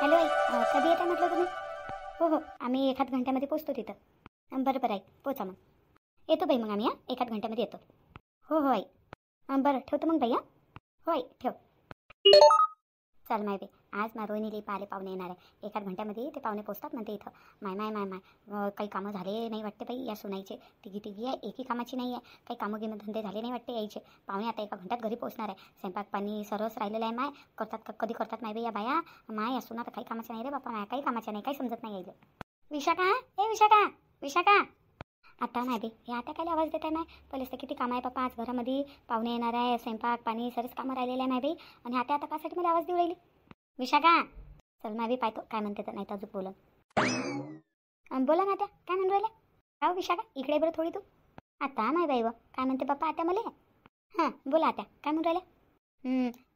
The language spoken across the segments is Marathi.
हॅलो आई, कधी येता म्हटलं तुम्ही? हो हो, आम्ही एखाद घंट्यामध्ये पोचतो तिथं. बरं बरं आई, पोचा मग. येतो बाई मग आम्ही, एखाद घंट्यामध्ये येतो. हो हो आई. बरं ठेवतो मग बाई. हो आई ठेव. चल माय बे, आज रोहिणीला पाहिले पाहुणे येणार आहे. एखाद घंट्यामध्ये ते पाहुणे पोचतात म्हणते इथं. माय माय माय माय काही कामं झाले नाही वाटते बाई या सुनाईचे. तिघी तिघी आहे, एकही कामाची नाही आहे. काही कामं गिमं धंदे झाले नाही वाटते यायचे. पाहुणे आता एका घंट्यात घरी पोचणार आहे. स्वयंपाक पाणी सर्वच राहिलेलं आहे. माय करतात कधी करतात माय बाई या बाया. माय या सुना तर काही कामाच्या नाही रे बापा. माय काही कामाच्या नाही, काही समजत नाही यायचं. विशाखा, ए विशाखा, विशाखा. आता नाही बे, हे आता काय आवाज देत आहे? माय पहिलेच तर किती काम आहे पप्पा आज घरामध्ये. पाहुणे येणार आहे, स्वयंपाक पाणी सर्वच कामं राहिलेलं आहे माय बाई. आणि आता आता कासाठी मला आवाज देऊ राहिली विशाखा? चल माय बी पाहतो काय म्हणते तर, नाही तर अजून बोला. बोला ना आता, काय म्हणून राहिल्या? का विशाखा इकडे बरं थोडी तू. आता माय बाई व काय म्हणते पप्पा आता मला? हां बोला आता, काय म्हणून राहिल्या?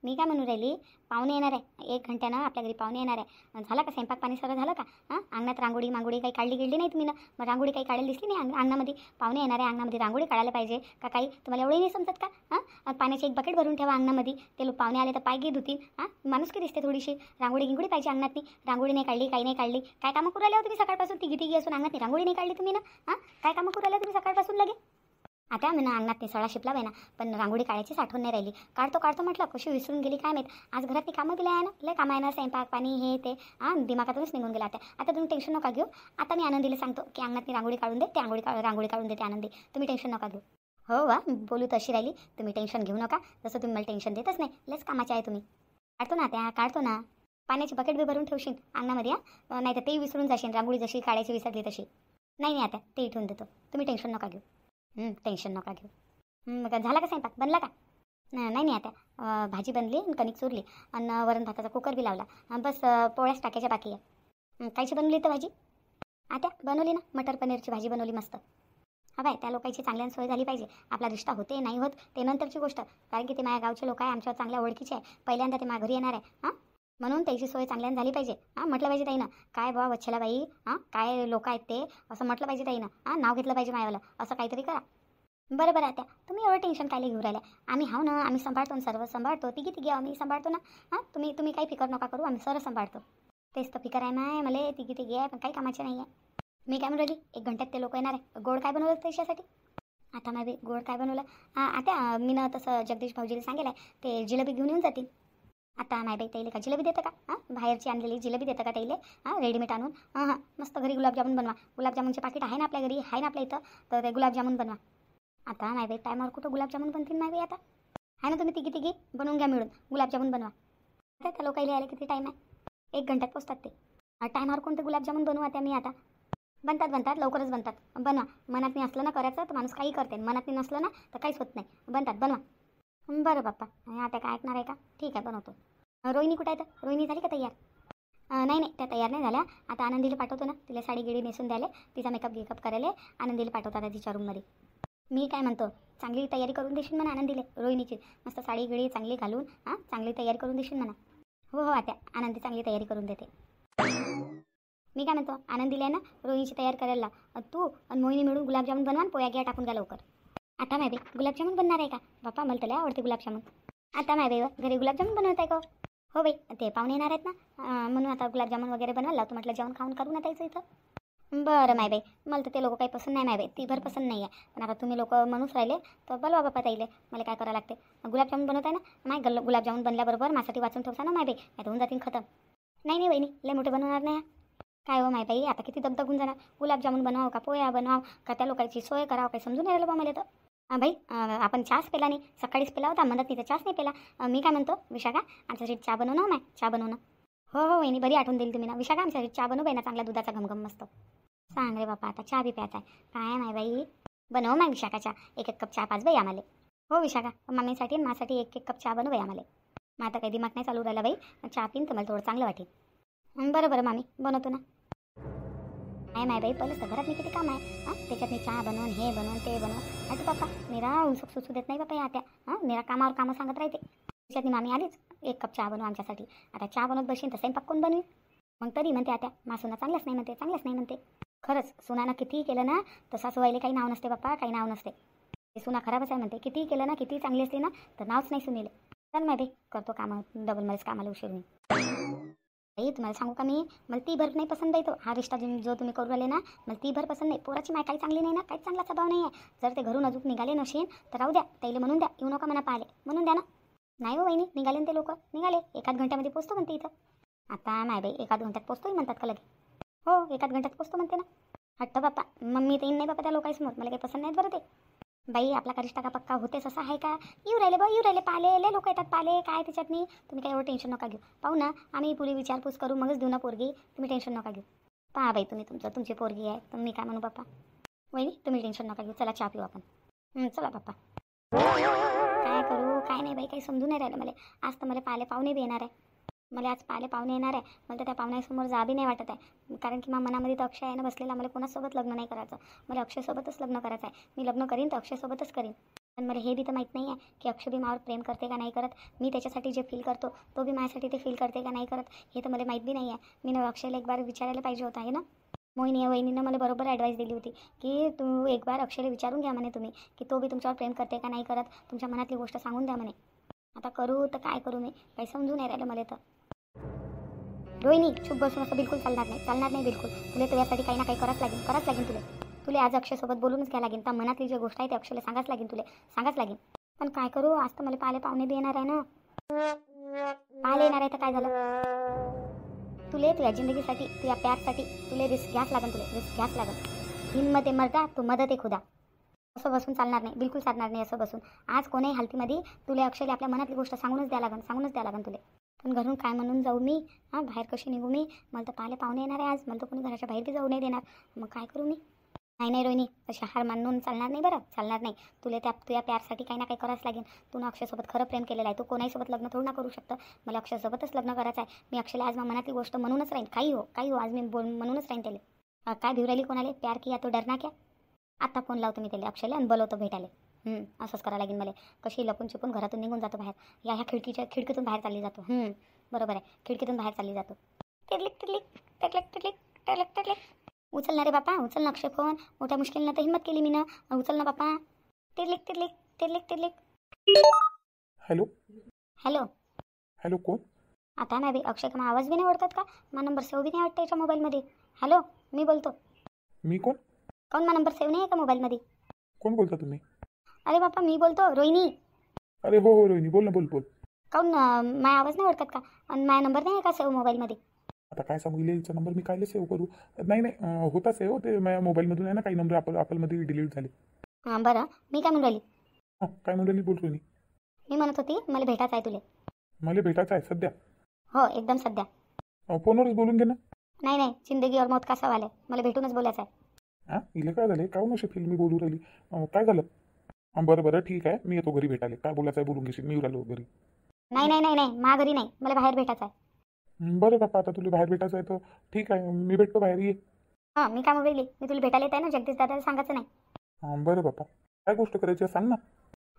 मी काय म्हणून राहिली, पाहुणे येणार आहे एक घंट्यानं आपल्या घरी. पाहुणे येणार आहे. झालं का स्वयंपाक पाणी सगळं झालं का? अंगणात रांगोळी मांगोळी काही काढली गेली नाही तुम्ही ना? मग रांगोळी काही काढायला दिसली नाही अंगणामध्ये? पाहुणे येणार आहे, अंगणामध्ये रांगोळी काढायला पाहिजे का? काही तुम्हाला एवढंही नाही समजत का? पाण्याची एक बकेट भरून ठेवा अंगणामध्ये. ते लोक पाहुणे आले तर पाय घे धुतील. माणूस की दिसते थोडीशी. रांगोळी गिंगोळी पाहिजे अंगणातनी. रांगोळी नाही काढली, काही नाही काढली. काय कामं करू राहिल्या तुम्ही सकाळपासून? तिघी तिघी असून अंगणात रांगोळी नाही काढली तुम्ही ना? काय कामं करू राहिल्या तुम्ही सकाळपासून लगे? आता मी ना अंगणात सळा शिपला बाई ना, पण रांगोळी काढायचीच आठवण नाही राहिली. काढतो म्हटलं, कशी विसरून गेली काय माहीत. आज घरातली कामं दिली आहे ना, लय कामं आहे ना, स्वयंपाक पाणी हे ते. दिमागातूनच निघून गेला. आता तुम्ही टेन्शन नका घेऊ. आता मी आनंदीला सांगतो की अंगणात रांगोळी काढून दे. ते रांगोळी काढून देते आनंदी. तुम्ही टेन्शन नका घेऊ. हो वा बोलू तशी राहिली. तुम्ही टेन्शन घेऊ नका. जसं तुम्ही मला टेन्शन देतच नाही. लयच कामाचे आहे तुम्ही. काढतो ना त्या, काढतो ना. पाण्याची बकेट बी भरून ठेवशील अंगणामध्ये. नाही तर तेही विसरून जाशील. रांगोळी जशी काढायची विसरली तशी. नाही आता ते इथून देतो. तुम्ही टेन्शन नका घेऊ. टेन्शन नका घेऊ. मग झाला का स्वयंपाक? बनला का? नाही आता भाजी बनली आणि कणिक चुरली आणि वरण भाताचा कुकर बी लावला. बस पोळ्याच टाकायच्या बाकी आहे. कायची बनवली तर भाजी? आता बनवली ना, मटर पनीरची भाजी बनवली मस्त. हा बाय, त्या लोकांची चांगल्यानं सोय झाली पाहिजे. आपला रिश्ता होते नाही होत ते नंतरची गोष्ट. कारण की ते माझ्या गावचे लोक आहे, आमच्या चांगल्या ओळखीचे आहे. पहिल्यांदा ते माझ्या घरी येणार आहे. म्हणून त्याची सोय चांगल्यानं झाली पाहिजे. म्हटलं पाहिजे ताईनं काय बाबा वच्छला बाई, काय लोक आहेत ते असं म्हटलं पाहिजे ताईनं. नाव घेतलं पाहिजे मायावालं. असं काहीतरी करा. बरं आता तुम्ही एवढं टेन्शन काय घेऊ राहिल्या? आम्ही हाव ना, आम्ही सांभाळतो ना, सर्व सांभाळतो. तिघी तिघी आम्ही सांभाळतो ना. तुम्ही काही फिकर नका करू, आम्ही सर्व सांभाळतो. तेच तर फिकर आहे माय मला. तिघी तिघी आहे पण काही कामाचे नाही आहे. मी काय म्हणून राहिली, एक घंट्यात ते लोक येणार आहे. गोड काय बनवलं त्याच्यासाठी? आता माझे गोड काय बनवलं? आता मी ना तसं जगदीश भाऊजीला सांगेल आहे, ते जिलेबी घेऊन येऊन जातील. आता नाही बाई ताईले का जिलेबी देतं का? बाहेरची आणलेली जिलेबी देतं का ताईले? रेडीमेड आणून मस्त घरी गुलाबजामुन बनवा. गुलाबजामुनचे पाकिट आहे ना आपल्या घरी, आहे ना आपल्या इथं, तर ते गुलाबजामुन बनवा. आता नाही बाई टायमावर कुठं गुलाबजामुन बनतील नाही बाई. आता आहे ना, तुम्ही तिघी तिघी बनवून घ्या मिळून. गुलाबजामुन बनवा. आता त्या लोकांना यायला किती टाईम आहे? एक घंट्यात पोचतात ते. टायमावर कोणते गुलाबजामुन बनवू आता मी? आता बनतात लवकरच बनतात. बनवा. मनात नाही असलं ना करायचं तर माणूस काही करते. मनात नाही नसलं ना तर काहीच होत नाही. बनतात, बनवा. बरं बाप्पा, आता काय ऐकणार आहे का? ठीक आहे बनवतो. रोहिणी कुठं आहे तर? रोहिणी झाली का तयार? नाही त्या तयार नाही झाल्या. आता आनंदीला पाठवतो ना, तिला साडी गिडी नेसून द्यायला. तिचा मेकअप करायला आनंदीला पाठवतो आता तिच्या रूममध्ये. मी काय म्हणतो, चांगली तयारी करून देशील म्हणा आनंदीले रोहिणीची. मस्त साडी गिडी चांगली घालून चांगली तयारी करून देशील म्हणा. हो आता आनंदी चांगली तयारी करून देते. मी काय म्हणतो, आनंदीला आहे ना रोहिणीची तयार करायला तू आणि मोहिनी मिळून गुलाबजामुन बनवा. पोया घ्या टाकून घ्या लवकर. आता माय बाई गुलाबजामुन बनणार आहे का? बाप्पा मला तर आवडते गुलाबजामुन. आता माय बाई घरी गुलाबजामुन बनवत आहे का? हो बाई ते पाहुणे येणार आहेत ना, म्हणून आता गुलाबजामुन वगैरे बनवायला लावतो. म्हटलं जेवण खाऊन करून आता इथं. बरं माय बाई, मला तर ते लोक काही पसंत नाही माय बाई. ती भर पसंत नाही आहे. पण आता तुम्ही लोक म्हणूच राहिले तर बोलवा बाप्पा ताईले. मला काय करावं लागते? गुलाबजामुन बनवत आहे ना माय. गुलाबजामुन बनल्याबरोबर माझ्यासाठी वाचून ठेवसा ना माय बाई. आता होऊन जातील खतम. नाही बहिणी लय मोठे बनवणार नाही. काय हो माय बाई, आता किती दगदग होऊन जाणार. गुलाबजामुन बनवावं का पोया बनवावं का त्या लोकांची सोय करावं काही समजून नाही राहिलं बा मला तर. बाई आपण चहाच पेला नाही. सकाळीच पेला होता म्हणत तिथं चहाच नाही पेला. मी काय म्हणतो विशाखा, आमच्यासाठी चहा बनव ना माय. चहा बनव ना. हो वहिनी बरी आठवण देईल तुम्ही ना. विशाखा आमच्यासाठी चहा बनव बाई ना, चांगला दुधाचा घमघम मस्त. सांग रे बापा, आता चहा बी प्यायचा आहे काय माय बाई? बनव माय विशाखा चहा. एक कप चहा पाच बाई आम्हाला. हो विशाखा, मम्मीसाठी आणि माझ्यासाठी एक कप चहा बनव बाई आम्हाला. मग आता काही दिमाग नाही चालू राहिला बाई. चहा पिन तर मला थोडं चांगलं वाटेल. बरं मामी बनवतो ना. नाही माय बाई, पहिलंच तर घरात मी किती काम आहे. त्याच्यात मी चहा बनवून हे बनवून ते बनवून. आता बाप्पा निरा उसक सुचू देत नाही बाप्पा या त्या. निरा कामावर कामं सांगत राहते. त्याच्यात मामी आलीच एक कप चहा बनव आमच्यासाठी. आता चहा बनवत बसीन तर स्वयंपाक कोण बनवी? मग तरी म्हणते आता मासूना चांगलंच नाही म्हणते. खरंच सुनानं कितीही केलं ना तर सासूबाईला काही नाव नसते बाप्पा, काही नाव नसते. ते सुना खराबच आहे म्हणते. कितीही केलं ना, किती चांगली असते ना तर नावच नाही सुनेले. चल माय बाई करतो कामं. डबल मध्येच कामाला उशीर मी. आई तुम्हाला सांगू का मी, मला ती भर नाही पसंत आहे तो हा रिश्ता जो तुम्ही करू राहिले ना, मला ती भर पसंत नाही. पोराची माय काही चांगली नाही ना, काहीच चांगला स्वभाव नाही आहे. जर ते घरून अजून निघाले नसेल तर राहू द्या, त्याला म्हणून द्या येऊ नका म्हणा पाहिले, म्हणून द्या ना. नाही हो वहिनी, निघाले ना ते लोक, निघाले एकाच घंट्यामध्ये पोचतो म्हणते इथं. आता नाही बाई, एकाच घंट्यात पोचतोय म्हणतात का लगे? हो एकाच घंट्यात पोचतो म्हणते ना. हट्ट बाप्पा, मग मी तर येईन नाही बाप्पा त्या लोकांसमोर, मला काही पसंत नाहीत बरं ते. बाई आपला का रिश्ता का पक्का होतेच असं आहे का? येऊ राहिले बा, येऊ राहिले पाले, लय लोक येतात पाले, काय त्याच्यात नाही. तुम्ही काही एवढं टेन्शन नका घेऊ. पाहू ना आम्ही पुरी विचारपूस करू, मगच देऊ ना पोरगी. तुम्ही टेन्शन नका घेऊ. पहा बाई तुम्ही तुमची पोरगी आहे तर मी काय म्हणू बाप्पा. वहिनी तुम्ही टेन्शन नका घेऊ, चला चहा पिऊ आपण. चला बाप्पा. काय करू काय नाही बाई, काही समजून नाही राहिलं मला. आज तर मला पाले पाहुणे बी येणार आहे. मला आज पाले पाहुणे येणार आहे. मला तर त्या पाहुण्यासमोर जा बी नाही वाटत आहे, कारण की मनामध्ये तर अक्षय आहे ना बसलेला. मला कोणासोबत लग्न नाही करायचं, मला अक्षयसोबतच लग्न करायचं आहे. मी लग्न करीन तर अक्षयसोबतच करीन. पण मला हे बी तर माहीत नाही आहे की अक्षय बी मावर प्रेम करते का नाही करत. मी त्याच्यासाठी जे फील करतो तो बी माझ्यासाठी ते फील करते का नाही करत, हे तर मला माहीत बी नाही आहे. मी ना अक्षयला एक बार विचारायला पाहिजे होता आहे ना. मोहिनी वहिनीनं मला बरोबर ॲडवाईस दिली होती की तू एक बार अक्षयला विचारून घ्या म्हणे तुम्ही, की तो बी तुमच्यावर प्रेम करते का नाही करत, तुमच्या मनातली गोष्ट सांगून द्या म्हणे. आता करू तर काय करू, मी काही समजून नाही राहिलं मला तर. रोहिणी चुप बसून असं बिलकुल चालणार नाही, चालणार नाही बिलकुल. तुला तुझ्यासाठी काही ना काही करावंच लागेल तुला आज अक्षयसोबत बोलूनच घ्या लागेल. तर मनातली जी गोष्ट आहे ते अक्षयला सांगाच लागेल. पण काय करू, आज तर मला पाले पाहुणे बी येणार आहे ना. पाले येणार आहे तर काय झालं, तुला तुझ्या जिंदगीसाठी तुझ्या प्यारसाठी तुला रिस्क घ्यास लागेल. हिम्मत आहे मर्दा तू मदत आहे खुदा. असं बसून चालणार नाही, बिलकुल चालणार नाही असं बसून. आज कोणाही हालतीमध्ये तुला अक्षयला आपल्या मनातली गोष्ट सांगूनच द्या लागेल तुला. पण घरून काय म्हणून जाऊ मी, बाहेर कशी निघू मी? मला तर पाले पाहुणे येणार आहे आज, मला तर कोणी घराच्या बाहेर बी जाऊ नाही देणार. मग काय करू मी? नाही रोहिणी, अशी हार मानून चालणार नाही बरं, चालणार नाही. तुला तुझ्या प्यारसाठी काही ना काही करावंच लागेल. तू ना अक्षयसोबत खरं प्रेम केलेलं आहे, तू कोणाहीसोबत लग्न थोडं ना करू शकतं. मला अक्षयसोबतच लग्न करायचं आहे. मी अक्षयला आज मनातली गोष्ट म्हणूनच राहीन, काही हो आज मी म्हणूनच राहीन त्याला. काय भिव राहिली कोणाला, प्यार किया तो डरना क्या? आता फोन लावतो मी त्याला अक्षयला आणि बोलवतो भेटायला. असंच करावं लागेल मला. कशी लपून छपून घरातून निघून जातो बाहेर, ह्या खिडकीतून बाहेर चालली जातो. बरोबर आहे, खिडकीतून बाहेर चालली जातो. टिकलिक. उचल ना रे बापा, उचल ना अक्षय फोन. मोठ्या मुश्किलनं तर हिंमत केली मी ना, उचल ना बापा. टिरलिक. हॅलो हॅलो कोण? आता नाही बी अक्षय का आवाज बी नाही ओळखतात का? मा नंबर सेव्ह बी नाही वाटतं याच्या मोबाईलमध्ये. हॅलो मी बोलतो. मी कोण? काऊन मा नंबर सेव्ह नाही आहे का मोबाईलमध्ये? कोण बोलता तुम्ही? अरे बापा मी बोलतो रोहिणी. अरे हो रोहिणी, बोल ना, बोल. काऊन माझा आवाज नाही ओळखत का? आणि माझा नंबर नाही आहे का सेव्ह मोबाईलमध्ये? आता काय सांगू, हिचा नंबर मी कायला सेव्ह करू? नाही होता सेव्ह, ते माझ्या मोबाईलमधून आहे ना, काही नंबर ॲपलमध्ये डिलीट झाले. बरं मी काय म्हणून राहिली, काय म्हणून बोल रोहिणी? मी म्हणत होती मला भेटायचं आहे तुला. मला भेटायचं आहे सध्या? हो एकदम सध्या. फोनवरच बोलून घे ना. नाही जिंदगी और मौत का सवाल आहे, मला भेटूनच बोलायचं आहे. इले काय झाले, काहून अशी फिल्मी बोलू राहिली? काय झालं? बरं ठीक आहे, मी येतो घरी भेटायला. काय बोलायचं आहे बोलून घेशील, मी राहिलो घरी. नाही मा घरी नाही, मला बाहेर भेटायचं आहे. बरं बाप्पा, आता तुला बाहेर भेटायचं आहे तर ठीक आहे, मी भेटतो बाहेर, ये. मी काय म्हणून मी तुला भेटायला येत आहे ना, जगदीश दादाला सांगायचं नाही. बरं बाप्पा, काय गोष्ट करायची आहे सांग ना.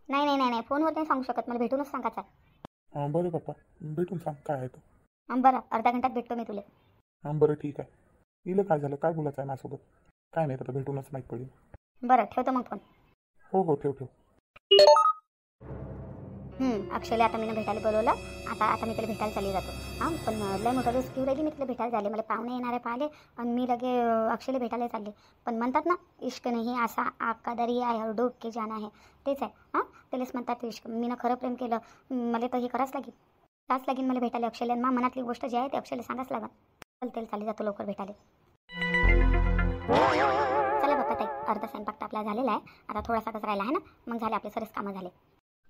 नाही फोनवर नाही सांगू शकत, मला भेटूनच सांगायचं आहे. बरं बाप्पा, भेटून सांग काय आहे तो. बरं अर्ध्या घंट्यात भेटतो मी तुला. बरं ठीक आहे. इले काय झालं, काय बोलायचं आहे माझ्यासोबत? काय नाही, आता भेटूनच माहीत पडेल. बरं ठेवतो मग फोन. हो ठेव. अक्षयला आता मी भेटायला बोलवलं. आता मी त्याला भेटायला चालली जातो. पण लय मोठा दिवस घेऊ राहिली मी तिला भेटायला झाले. मला पाहुणे येणारे पाहिले आणि मी लगे अक्षयला भेटायला चालले. पण म्हणतात ना इश्क नाही असा आका दरिया आहे डूब के जाना आहे, तेच आहे. त्यालाच म्हणतात इश्क. मी ना खरं प्रेम केलं, मला तर हे करावंच लागेल मला भेटायला अक्षयला. मनातली गोष्ट जी आहे ते अक्षयला सांगाच लागेल. त्याला चालली जातो लवकर भेटायला. चला बाप्पा ताई, अर्धा स्वयंपाक तर आपला झालेला आहे. आता थोडासाच राहिला आहे ना, मग झाले आपले सरस कामं झाले.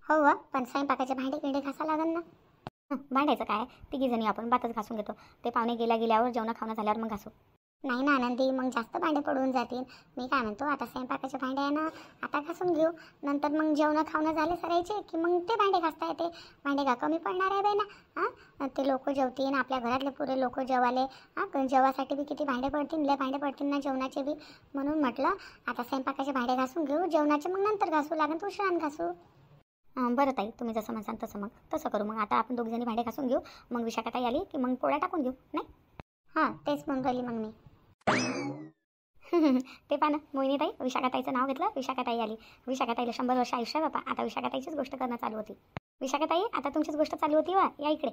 हो पण स्वयंपाकाचे भांडे घासा लागेल ना. भांडायचं काय, तिघी जणी आपण बातच घासून घेतो. ते पाहुणे गेल्यावर जेवण खावणं झाल्यावर मग घासू. नाही ना आनंदी, मग जास्त भांडे पडून जातील. मी काय म्हणतो, आता स्वयंपाकाचे भांडे आहे ना आता घासून घेऊ. नंतर मग जेवण खावणं झाले सरायचे की मग ते भांडे घासता येते. भांडे का कमी पडणार आहे बाई ना. ते लोक जेवतील, आपल्या घरातले पुरे लोक जेवाले. जेवासाठी बी किती भांडे पडतील, लय भांडे पडतील ना जेवणाचे बी. म्हणून म्हटलं आता स्वयंपाकाचे भांडे घासून घेऊ, जेवणाचे मग नंतर घासू लागेल, उशिरान घासू. बरं ताई, तुम्ही जसं म्हणसान तसं करू. मग आता आपण दोघीजणी भांडे घासून घेऊ, मग विशाखाताई आली की मग पोळ्या टाकून घेऊ. नाही तेच म्हणून राहिली मग मी. ते पहा ना मोहिनीताई, विशाखाताईचं नाव घेतलं, विशाखाताई आली. विशाखाताईला 100 वर्ष आयुष्य बापा. आता विशाखाताईचीच गोष्ट करणं चालू होती. विशाखाताई आता तुमचीच गोष्ट चालू होती वा, या इकडे.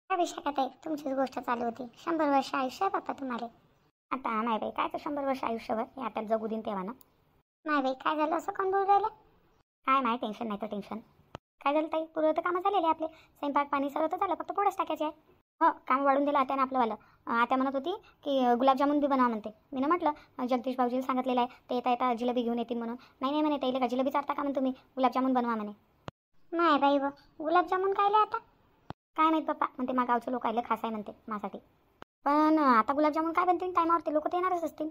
त्या विषयात आहे तुमचीच गोष्ट चालू होती. 100 वर्ष आयुष्य आहे बाप्पा तुम्हाला. आता नाही बाई, काय तर 100 वर्ष आयुष्यभर हे आता जगू देईन तेव्हा ना. नाही बाई, काय झालं असं कोण बोलू राहिलं? काय नाही टेन्शन, नाही तर टेन्शन. काय झालं ताई, पूर्व तर कामं झालेले आपले. स्वयंपाक पाणी सर्व तर झालं, फक्त पोळ्याच टाकायचे आहे. हो, काम वाढून दिलं आत्यानं आपलंवालं. आत्या म्हणत होती की गुलाबजामुन बी बनवा म्हणते. मी म्हटलं जगदीश भाऊजीला सांगितलेलं आहे, ते येता येता जिलेबी घेऊन येतील म्हणून. नाही नाही म्हणे, त्याला का जिलेबी चालता का म्हणे तुम्ही, गुलाबजामुन बनवा म्हणे. नाही बाई व, गुलाबजामुन खायला आता काय माहीत पप्पा, म्हणते मा गावचे लोक आले खास आहे म्हणते माझ्यासाठी. पण आता गुलाबजामुन काय बनतील टायमावर, ते लोक तर येणारच असतील.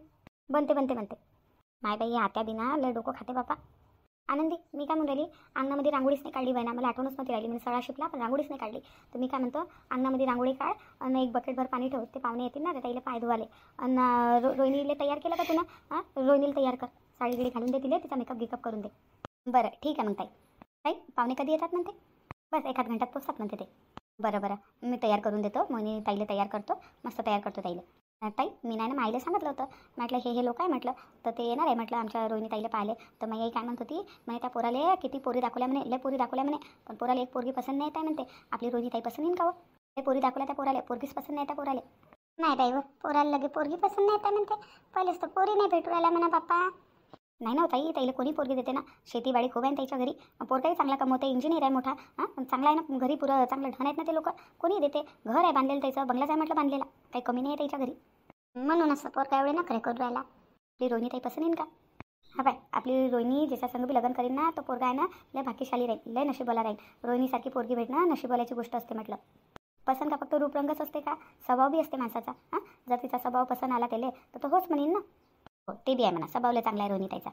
बनते बनते म्हणते. नाही बाई, आत्या बिना लय डोकं खाते बापा. आनंदी, मी काय म्हणून राहिली, अंगणामध्ये रांगोळीच नाही काढली बाई ना, मला आठवणच नव्हती राहिली. मी सळा शिकला पण रांगोळीच नाही काढली. तर मी काय म्हणतो, अंगणामध्ये रांगोळी काढ आणि एक बकेटभर पाणी ठेव. ते पाहुणे येतील ना, ते ताईला पाय धुवाले. आणि रोहिणीला तयार केलं का तू ना? हां, रोहिणीला तयार कर, साडी गिडी घालून दे तिला, तिचा मेकअप गिकअप करून दे. बरं ठीक आहे मग ताई. ताई पाहुणे कधी येतात म्हणते? बस एखाद घंट्यात पोचतात म्हणते ते. बरं बरं, मी तयार करून देतो. मग ताईला तयार करतो, मस्त तयार करतो ताईला. ताई मी नाही ना, माईला सांगितलं होतं, म्हटलं हे लोक आहे म्हटलं, तर ते येणार आहे म्हटलं आमच्या रोहिणी ताईला पाहिले. तर मग आई काय म्हणत होती, म्हणे त्या पोराले किती पोरी दाखवल्या म्हणे, लय पोरी दाखवल्या म्हणे, पण पोराला एक पोरगी पसंत नाही आहे म्हणते. आपली रोहिणी ताई पसंत येईन का हो? ते पोरी दाखवल्या त्या पोराले, पोरगीच पसंत नाही त्या पोराले. नाही बाई व, पोराला लगे पोरगी पसंत नाही आहे म्हणते. पहिलेच तर पोरी नाही भेटू राहिल्या म्हणा बाप्पा. नाही ना ताई, ताईला कोणी पोरगी देते ना, शेतीबाडी खूप आहे त्याच्या घरी, पोरगाही चांगला कमवते, इंजिनियर आहे मोठा. हां चांगला आहे ना घरी, पुरं चांगलं ढण आहेत ना ते लोक, कोणी देते. घर आहे बांधलेलं त्याचं, बंगलाच आहे म्हटलं बांधलेला, काही कमी नाही आहे त्याच्या घरी. म्हणून असं पोरगा एवढे नखरे करून राहिला. आपली रोहिणी ताई पसंत येईन का? हा बाय, आपली रोहिणी ज्याच्या संग बी लग्न करीन ना, तो पोरगा आहे ना लय भाग्यशाली राहील, लय नशिबाला राहील. रोहिणीसारखी पोरगी भेटणं नशिबालाची गोष्ट असते म्हटलं. पसंत का फक्त रूपरंगच असते का, स्वभाव बी असते माणसाचा. हां, जर तिचा स्वभाव पसंत आला त्याला तर तो होच म्हणेन ना. हो ते बी आहे म्हणा, स्वभावला चांगला आहे रोहिणी ताईचा.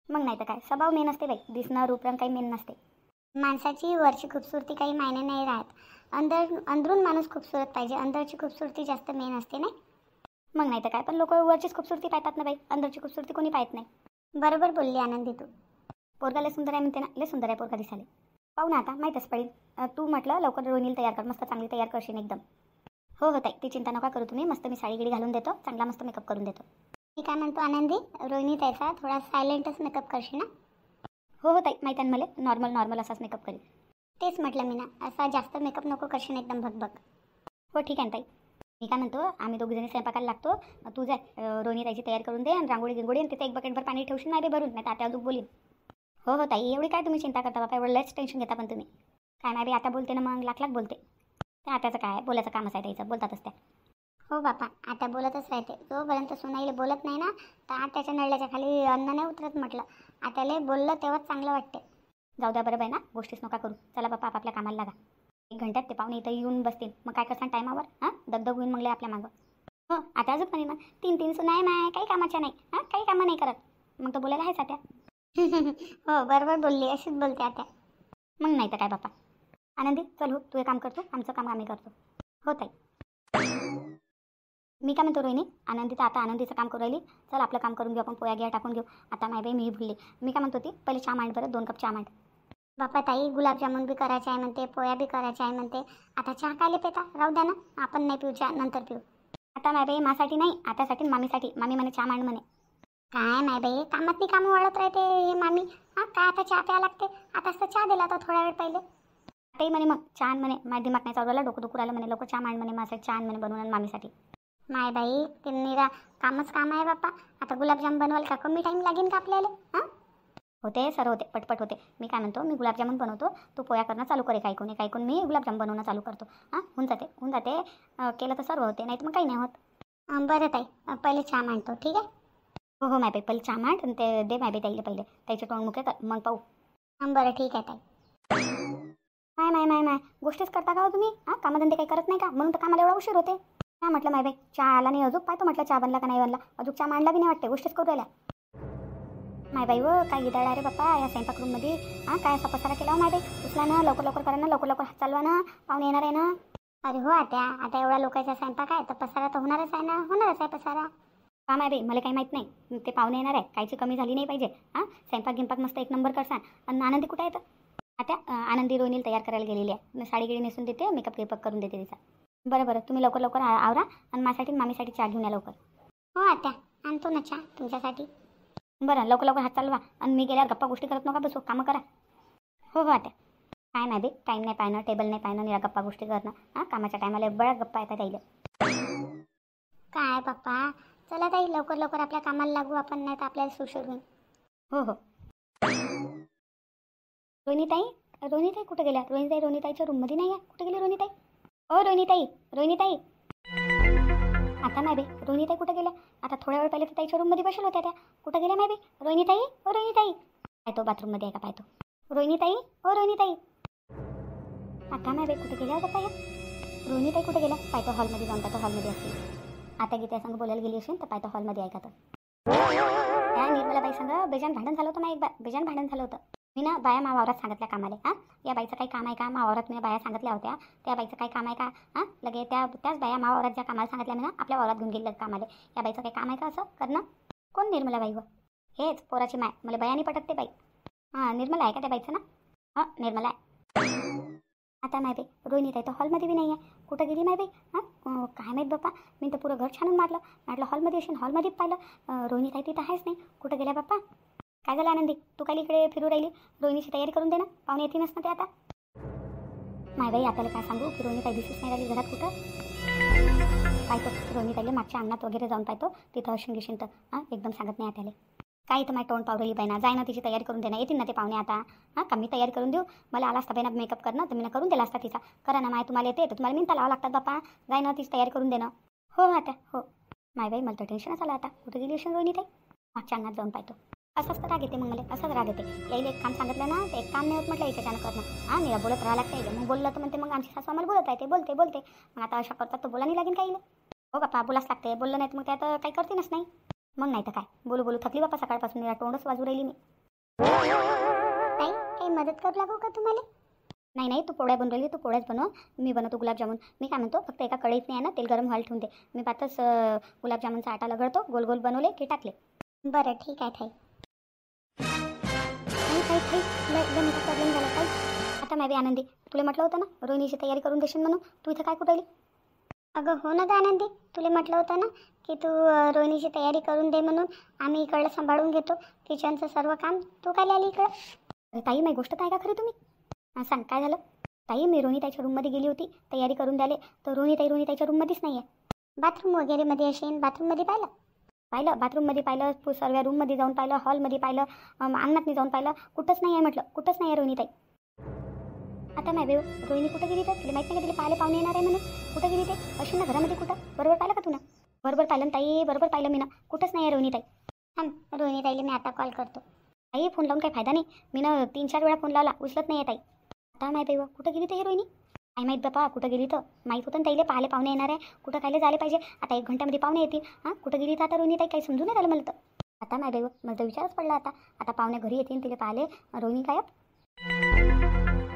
मग नाही तर काय, स्वभाव मेन असते बाई, दिसणं रूपरंग काही मेन नसते. माणसाची वरची खूबसूरती काही मायने नाही राहत, अंदरून माणूस खूबसूरत पाहिजे, अंदरची खूबसूरती जास्त मेन असते नाही. मग नाही तर काय, पण लोक वरचीच खूबसूरती पाहतात ना बाई, अंदरची खूबसूरती कोणी पाहत नाही. बरोबर बोलली आनंदी तू. पोरगा लय सुंदर आहे म्हणते ना, लय सुंदर आहे पोरगा दिसाले. पाहू ना आता, माहीतच पडेल. तू म्हटलं लवकर रोहिणीला तयार कर, मस्त चांगली तयार करशील एकदम. हो हो ताई, ती चिंता नका करू तुम्ही, मस्त मी साडी गिडी घालून देतो, चांगला मस्त मेकअप करून देतो. मी काय म्हणतो आनंदी, रोहिणी ताईचा थोडा सायलेंटच मेकअप करशील ना? हो हो ताई, माहीत आहे मला, नॉर्मल असाच मेकअप करेल. तेच म्हटलं मी ना, असा जास्त मेकअप नको करशील, एकदम भगभग. हो ठीक आहे ताई. मी काय म्हणतो, आम्ही दोघीजणी स्वयंपाकाला लागतो, तू जाय रोहिणी ताईची तयार करून दे, आणि रांगोळी गिंगोळी आणि तिथे एक बकेटभर पाणी ठेवशील नाही बे भरून, नाही तर आता अजून बोलीन. हो हो ताई, एवढी काय तुम्ही चिंता करता बाबा, एवढं लयच टेन्शन घेता पण तुम्ही. काय नाही बी, आता बोलते ना मग लाख बोलते. त्या आताचं काय बोलायचं कामच आहे त्याचं, बोलतातच त्या. हो बापा, आता बोलतच राहते, जोपर्यंत सुनाईला बोलत नाही ना, तर आत्याच्या नळल्याच्या खाली अन्न नाही उतरत म्हटलं. आत्याला बोललं तेव्हाच चांगलं वाटते. जाऊ द्या बरं बाई ना, गोष्टीच नका करू. चला बापा आपापल्या कामाला लागा. 1 घंट्यात ते पाहुणे इथं येऊन बसतील, मग काय करसान टायमावर? हां, दगदग होईन मग आपल्या मागं. हो आता अजून म्हणे मग 3 सुनाय माय, काही कामाच्या नाही. हां, काही कामं नाही करत, मग तो बोलायला आहेच आत्या. हो बरोबर बोलली, अशीच बोलते आत्या. मग नाही तर काय बापा. आनंदी चल हो, तू हे काम करतो, आमचं काम आम्ही करतो. हो ताई. मी काय म्हणतो रोहिणी, आनंदी तर आता आनंदीचं काम करू राहिली, चल आपलं काम करून घेऊ आपण, पोया गिया टाकून घेऊ. आता नाही बाई, मी भुलले. मी काय म्हणतो ती, पहिले चहा मांड बरं, 2 कप चहा मांड. बापा ताई, गुलाबजामुन बी करायचे आहे म्हणते, पोया बी करायचे आहे म्हणते. आता चहा कायले पेता, राहू द्या ना, आपण नाही पिऊ चहा, नंतर पिऊ. आता नाही बाई, माझ्यासाठी नाही, आतासाठी मामीसाठी. मामी म्हणे चहा मांड म्हणे. काय नाही बाई, कामात कामं वाढत राहते हे मामी. हां काय आता चहा प्यायला लागते, आताच तर चहा दिला होता थोड्या वेळ पहिले. आताही म्हणे मग चहा म्हणे, माझ्या दिमाग नाही चालू राहिला, डोकं दुखू राहिलं म्हणे, लोक चहा मांड म्हणे माझ्यासाठी, चहा म्हणे बनवून मामीसाठी. नाही बाई, ते निरा कामच काम आहे बापा. आता गुलाबजाम बनवायला का कमी टाईम लागेल का आपल्याला? हां होते सर, होते पटपट होते. मी काय म्हणतो, मी गुलाबजामुन बनवतो, तू पोया करणं चालू करे, काही मी गुलाबजाम बनवणं चालू करतो. हां होऊन जाते केलं तर सर्व होते, नाही तर मग काही नाही होत. बरं ताई, पहिले चहा मांडतो, ठीक आहे? हो हो माय पहिले चहा मांड, आणि ते दे माय ताईला पहिले, त्याचे तोंड मुके कर, मग पाहू. बरं ठीक आहे ताई. माय गोष्टीच करता का हो तुम्ही? हां कामधंदे काही करत नाही का, म्हणून तर कामाला एवढा उशीर होते. काय म्हटलं माय बाई, चहा आला नाही अजून, पाहतो म्हटलं चहा बनला का नाही बनला, अजून चहा मांडला बी नाही वाटते, गोष्टीच करू राहिल्या. माय बाई व काय गिदाळा रे बाप्पा या स्वयंपाक रूममध्ये. हां काय असा पसारा केला हो माय बाई, उचला ना, लवकर करा ना, लवकर हात चालवा ना, पाहुणे येणार आहे ना. अरे हो आता एवढ्या लोकांचा स्वयंपाक आहे, तर पसारा तर होणारच आहे ना, होणारच आहे पसारा. हा माय बाई, मला काही माहीत नाही, ते पाहुणे येणार आहे, काहीची कमी झाली नाही पाहिजे. हां स्वयंपाक गिंपाक मस्त 1 नंबर करसान. आणि आनंदी कुठे आहे तर? आता आनंदी रोहिणीला तयार करायला गेलेली आहे, मी साडी गिडी नेसून देते, मेकअप गिपअप करून देते तिचा. बरं तुम्ही लवकर आवरा, आणि माझ्यासाठी मामीसाठी चहा घेऊन या लवकर. हो आत्या, आणतो ना चहा तुमच्यासाठी. बरं लवकर हात चालवा, आणि मी गेल्यावर गप्पा गोष्टी करत नका बसू, कामं करा. हो आत्या. काय नाही बे, टाईम नाही पाहणं, टेबल नाही पाहणं, निरा गप्पा गोष्टी करणं. हां, कामाच्या टायमाला बळा गप्पा येतात त्याला. काय पप्पा, चला ताई लवकर लवकर आपल्या कामाला लागू आपण, नाही तर आपल्याला सुशोध होईल. हो हो. रोहिणीताई कुठे गेल्या? रोहिणीताईच्या रूममध्ये नाही आहे. कुठे गेली रोहिणीताई? ओ रोहिणीताई. आता नाही बे, रोहिणीताई कुठे गेल्या? आता थोड्या वेळ पहिले तर ताईच्या रूममध्ये बसेल होत्या त्या. कुठे गेल्या नाही बे? रोहिणीताई पाहतो बाथरूममध्ये आहे का पाहतो. रोहिणीताई. आता नाही बे, कुठे गेल्या हो बाप्पा या? रोहिणीताई कुठे गेल्या? पाहतो हॉलमध्ये जाऊन, पाहतो हॉलमध्ये असते. आता गीता संग बोलायला गेली असेल तर पाहतो हॉलमध्ये आहे का तर. त्या निर्मलाबाई संग बेजान भांडण झालं होतं. बेजान भांडण झालं होतं. मी ना बाया वावरात सांगितल्या कामाले. हां, या बाईचं काही काम आहे का? वावरात मी बाया सांगितल्या होत्या. त्या बाईचं काही काम आहे का? हां, लगे त्याच बाया वावरात ज्या कामाला सांगितल्या मी ना आपल्या वावरात घेऊन गेल्या कामाले. या बाईचं काही काम आहे का असं करणं? कोण निर्मलाबाई व? हेच पोराची माय. मला बयानी पटत ते बाई. हां, निर्मला आहे का त्या बाईचं ना? हां, निर्मला आहे. आता नाही बे, रोहिणीताई तर हॉलमध्ये बी नाही आहे. कुठं गेली नाही बे? हां, काय माहीत बाप्पा. मी तर पुरं घर छानून म्हटलं हॉलमध्ये असेल. हॉलमध्ये पाहिलं रोहिणीताई तिथं आहेच नाही. कुठं गेल्या बाप्पा? काय झालं आनंदी, तू काय इकडे फिरू राहिली? रोहिणीची तयारी करून दे ना, पाहुणे येतीलच ना ते आता. माय बाई, आपल्याला काय सांगू की रोहिणीताई दिसूच नाही राहिली घरात कुठं. पाहतो रोहिणीताईला मागच्या अंगणात वगैरे जाऊन पाहतो, तिथं असून घेशील तर. हां, एकदम सांगत नाही आपल्याला. काय तर माझी तोंड पावरली बाई ना, जाय ना तिची तयारी करून देणं. येतील ना ते पाहुणे आता. हां, का मी तयारी करून देऊ? मला आला असता बाईना मेकअप करणं तर मी करून दिला असता तिचा. करा ना माय, तुम्हाला येते तर तुम्हाला मिनता लावा लागतात बाप्पा. जाय ना तिची तयारी करून देणं. हो आता हो. माय बाई, मला तर टेन्शनच आलं आता. कुठे गेली असेल रोहिणीताई? मागच्या अंगणात जाऊन पाहतो. असंच तर राग येते मग मला, असंच राग येते. यायला एक काम सांगितलं ना तर एक काम नाही होत म्हटलं याच्यानं करणं. हां, निरा बोलत राहा लागते. मग बोललं तर म्हणते मग आमची सासू आम्हाला बोलत आहे, ते बोलते. मग आता अशा करतात तर बोला नाही लागेल काही. हो बापा, बोलाच लागते. बोललं नाही तर मग ते आता काही करतीनच नाही. मग नाही तर काय, बोलू थकली बापा सकाळपासून. निरा तोंडच वाजू राहिली मी. ताई, काही मदत करू लागू का तुम्हाला? नाही, तू पोळ्या बनवली, तू पोळ्याच बनव. मी बनवतो गुलाबजामुन. मी काय म्हणतो, फक्त एका कढईत नाही आहे ना तेल गरम व्हायला ठेवून दे. मी पाहतच गुलाबजामुनचा आटा लगडतो, गोल गोल बनवले की टाकले. बरं ठीक आहे ताई. काही मोठा प्रॉब्लेम झाला काही. आता नाही बी आनंदी, तुला म्हटलं होतं ना रोहिणीची तयारी करून देशील म्हणून. तू इथं काय कुठं आली? अगं हो ना आनंदी, तुला म्हटलं होतं ना की तू रोहिणीची तयारी करून दे म्हणून. आम्ही इकडलं सांभाळून घेतो किचनचं सर्व काम. तू काय आली इकडं? अरे ताई, माझी गोष्ट काय का खरी तुम्ही? हां, सांग काय झालं? ताई, मी रोहिणीताईच्या रूममध्ये गेली होती तयारी करून द्याले, तर रोहिणीताईच्या रूममध्येच नाही आहे. बाथरूम वगैरेमध्ये असेल. बाथरूममध्ये पाहिलं बाथरूममध्ये पाहिलं, सर्व रूममध्ये जाऊन पाहिलं, हॉलमध्ये पाहिलं, अंगणात जाऊन पाहिलं, कुठंच नाही आहे म्हटलं. कुठंच नाही आहे रोहिणीताई. आता नाही बेव, रोहिणी कुठं गेली तर? तिला माहीत नाही का तिला पाहायला पाहुणे येणार आहे म्हणून? कुठं गेली ते? अशी ना घरामध्ये कुठं? बरोबर पाहिलं का तू ना? बरोबर पाहिलं ना ताई, बरोबर पाहिलं मी ना. कुठंच नाही आहे रोहिणीताई. थांब, रोहिणीताईला मी आता कॉल करतो. ताई, फोन लावून काही फायदा नाही. मी ना 3-4 वेळा फोन लावला, उचलत नाही आहे ताई. आता माहीत आहे कुठं गेली तर हे रोहिणी? काय माहीत बापा कुठं गेली तर. माहीत होतं ना ताईले पाहायला पाहुणे येणार आहे. कुठं खायला झाले पाहिजे. आता 1 घंट्यामध्ये पाहुणे येतील. हां, कुठं गेली तर आता रोहिणीताई? काही समजून नाही राहिलं मला तर. आता माहीत आहे मला तर विचारच पडला आता पाहुणे घरी येतील तिला पाहिले, रोहिणी गायब.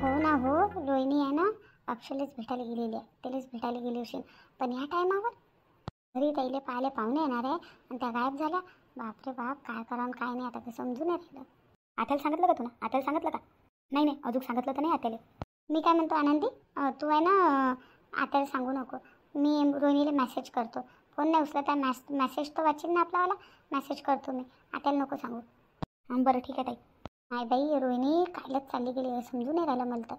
हो ना हो, रोहिणी आहे ना अक्षलेच भेटायला गेलेली आहे. त्यालाच भेटायला गेली असेल. पण ह्या टायमावर घरी ताईले पाहायला पाहुणे येणार आहे आणि त्या गायब झाल्या. बापरे बाप, काय करावं काय नाही आता ते समजून नाही राहिलं. आत्याला सांगितलं का तुला? आत्याला सांगितलं का? नाही अजून सांगितलं तर नाही आत्याला. मी काय म्हणतो आनंदी, तू आहे ना आत्याला सांगू नको. मी रोहिणीला मेसेज करतो. फोन नाही उचलत आहे, मेसेज तर वाचेल ना आपलावाला. मेसेज करतो मी. आत्याला नको सांगू. बरं ठीक आहे ताई. नाही बाई, रोहिणी कायलाच चालली गेली समजून नाही राहिलं मला तर.